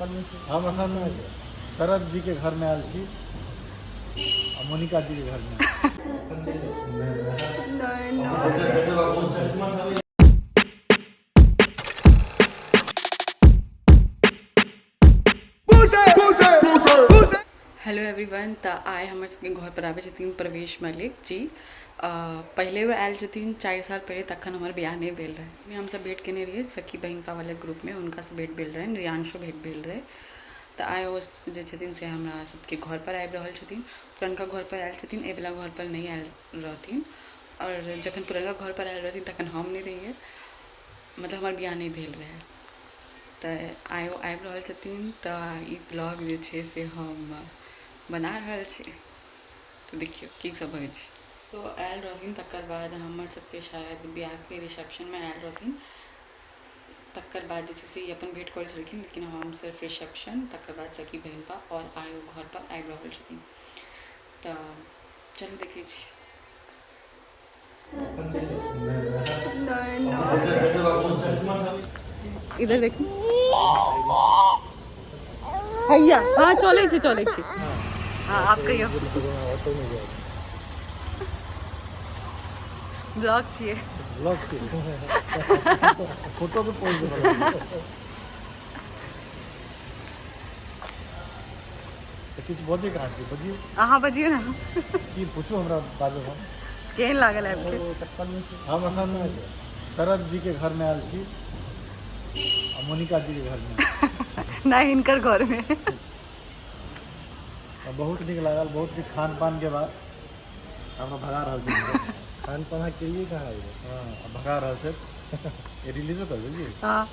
हम अखन शरद जी के घर में आयल छी आ मोनिका जी के घर में। Hello everyone. तो आए हमर सबके घर पर आबे छथिन प्रवेश मलिक जी। पहले वो आयल छथिन 4 साल पहले, तखन हमर बियाह नहीं भेल रहे। हम सब भेंट केने रहिए सखी बहिनपा वाले ग्रुप में, उनका से भेंट भेल रहे, रियांशो भेंट भेल रहे। तो आइ ओ जे छथिन से हमरा सबके घर पर आबि रहल छथिन। पुरनका घर पर आयल छथिन, ए वाला घर पर नहीं आयल रहथिन। और जखन पुरनका घर पर आयल रहथिन तखन हम नहीं रहिए, मतलब हमर बियाह नहीं भेल रहे। तो आइ ओ आबि रहल छथिन। तो ई ब्लॉग जे छै से हम बना रहल छी। तो देखियो की सब होइ छै। तो आयल रहथिन, तकर बाद हमर सबके शायद बियाह के रिसेप्शन में आयल रहथिन। तकर बाद जे छै से ई अपन भेंट करै छलखिन, लेकिन हम सिर्फ रिसेप्शन, तकर बाद सखी बहिनपा और आइ ओ घर पर आबि रहल छथिन। तो चलू देखै छी। इधर देखू भैया। हाँ चले छी। हाँ आप कहियो। ब्लॉग छिए। ब्लॉग छी फोटो के पोज तो किछु बजे कहाँ छी, बजियो। अहाँ बजियो ना। की पूछू हमरा बाजू। हम केहन लागल आपके? हम अखन शरद जी के घर में आयल छी आ मोनिका जी के घर में। नहीं, इनकर घर में। बहुत नीक लागल, बहुत नीक खान पान के बाद हमरा भगा रहल छै। खान पान के लिए कहाँ भगा रहल छै। ये रिलीजो कर जी। हाँ